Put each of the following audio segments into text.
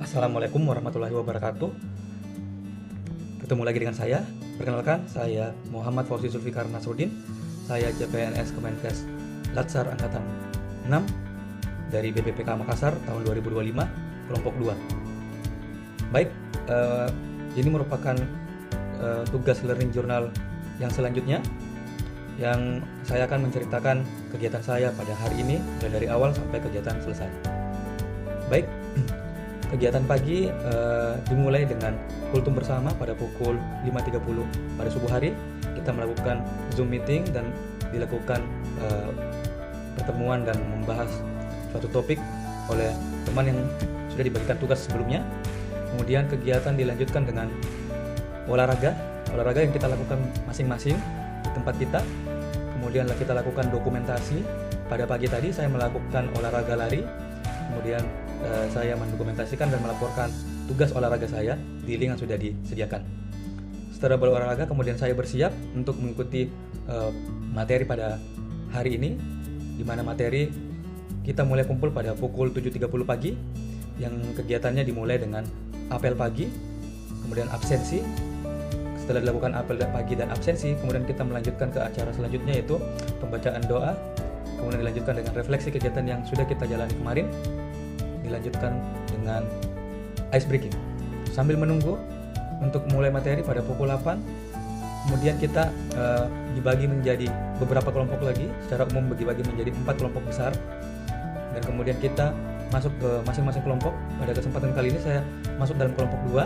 Assalamualaikum warahmatullahi wabarakatuh. Ketemu lagi dengan saya. Perkenalkan, saya Muhammad Fauzi Zulfikar Nasruddin. Saya CPNS Kemenkes Latsar Angkatan 6 dari BPPK Makassar tahun 2025, kelompok 2. Baik, ini merupakan tugas learning journal yang selanjutnya, yang saya akan menceritakan kegiatan saya pada hari ini, mulai dari awal sampai kegiatan selesai. Baik, kegiatan pagi dimulai dengan kultum bersama pada pukul 5.30 pada subuh hari. Kita melakukan Zoom meeting dan dilakukan pertemuan dan membahas suatu topik oleh teman yang sudah dibagikan tugas sebelumnya. Kemudian kegiatan dilanjutkan dengan olahraga yang kita lakukan masing-masing di tempat kita. Kemudian kita lakukan dokumentasi. Pada pagi tadi saya melakukan olahraga lari. Kemudian saya mendokumentasikan dan melaporkan tugas olahraga saya di link yang sudah disediakan. Setelah berolahraga, kemudian saya bersiap untuk mengikuti materi pada hari ini, di mana materi kita mulai kumpul pada pukul 7.30 pagi, yang kegiatannya dimulai dengan apel pagi, kemudian absensi. Setelah dilakukan apel pagi dan absensi, kemudian kita melanjutkan ke acara selanjutnya, yaitu pembacaan doa, kemudian dilanjutkan dengan refleksi kegiatan yang sudah kita jalani kemarin, dilanjutkan dengan ice breaking. Sambil menunggu untuk mulai materi pada pukul 8, kemudian kita dibagi menjadi beberapa kelompok lagi. Secara umum dibagi menjadi 4 kelompok besar, dan kemudian kita masuk ke masing-masing kelompok. Pada kesempatan kali ini saya masuk dalam kelompok 2,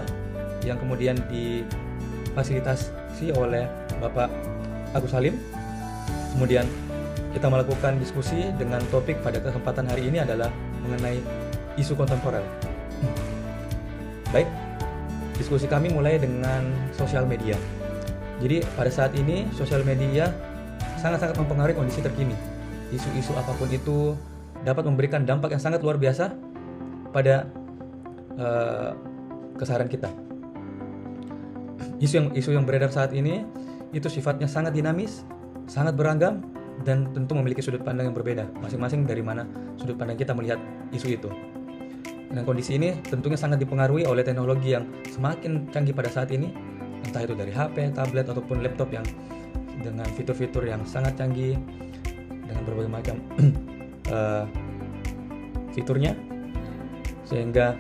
yang kemudian difasilitasi oleh Bapak Agus Salim. Kemudian kita melakukan diskusi dengan topik pada kesempatan hari ini adalah mengenai isu kontemporer. Baik, diskusi kami mulai dengan sosial media. Jadi pada saat ini sosial media sangat-sangat mempengaruhi kondisi terkini. Isu-isu apapun itu dapat memberikan dampak yang sangat luar biasa pada keseharian kita. Isu yang beredar saat ini itu sifatnya sangat dinamis, sangat beragam, dan tentu memiliki sudut pandang yang berbeda, masing-masing dari mana sudut pandang kita melihat isu itu. Dan kondisi ini tentunya sangat dipengaruhi oleh teknologi yang semakin canggih pada saat ini, entah itu dari HP, tablet, ataupun laptop yang dengan fitur-fitur yang sangat canggih, dengan berbagai macam fiturnya, sehingga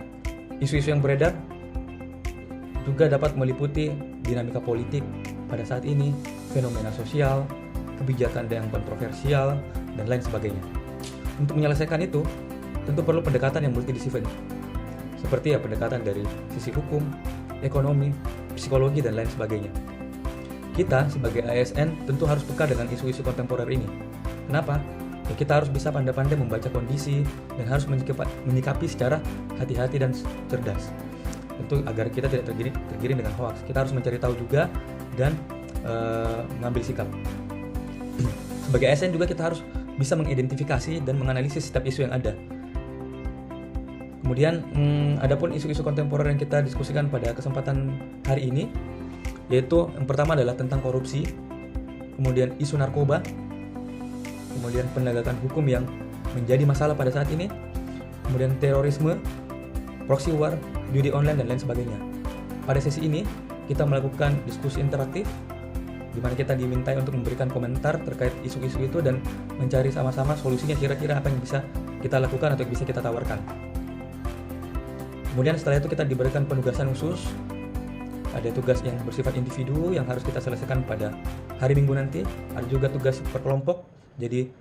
isu-isu yang beredar juga dapat meliputi dinamika politik pada saat ini, fenomena sosial, kebijakan yang kontroversial, dan lain sebagainya. Untuk menyelesaikan itu, tentu perlu pendekatan yang multidisiplin, seperti pendekatan dari sisi hukum, ekonomi, psikologi, dan lain sebagainya. Kita sebagai ASN tentu harus peka dengan isu-isu kontemporer ini. Kenapa? Ya, kita harus bisa pandai-pandai membaca kondisi dan harus menyikapi secara hati-hati dan cerdas. Tentu agar kita tidak tergiring dengan hoax. Kita harus mencari tahu juga dan mengambil sikap. Sebagai ASN juga kita harus bisa mengidentifikasi dan menganalisis setiap isu yang ada. Kemudian adapun isu-isu kontemporer yang kita diskusikan pada kesempatan hari ini, yaitu yang pertama adalah tentang korupsi, kemudian isu narkoba, kemudian penegakan hukum yang menjadi masalah pada saat ini, kemudian terorisme, proxy war, judi online, dan lain sebagainya. Pada sesi ini kita melakukan diskusi interaktif, di mana kita dimintai untuk memberikan komentar terkait isu-isu itu dan mencari sama-sama solusinya, kira-kira apa yang bisa kita lakukan atau bisa kita tawarkan. Kemudian setelah itu kita diberikan penugasan khusus. Ada tugas yang bersifat individu yang harus kita selesaikan pada hari Minggu nanti. Ada juga tugas per kelompok. Jadi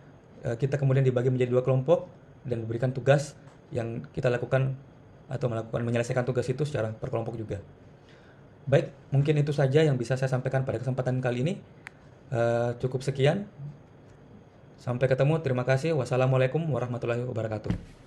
kita kemudian dibagi menjadi 2 kelompok dan diberikan tugas yang kita lakukan atau menyelesaikan tugas itu secara per kelompok juga. Baik, mungkin itu saja yang bisa saya sampaikan pada kesempatan kali ini. Cukup sekian. Sampai ketemu. Terima kasih. Wassalamualaikum warahmatullahi wabarakatuh.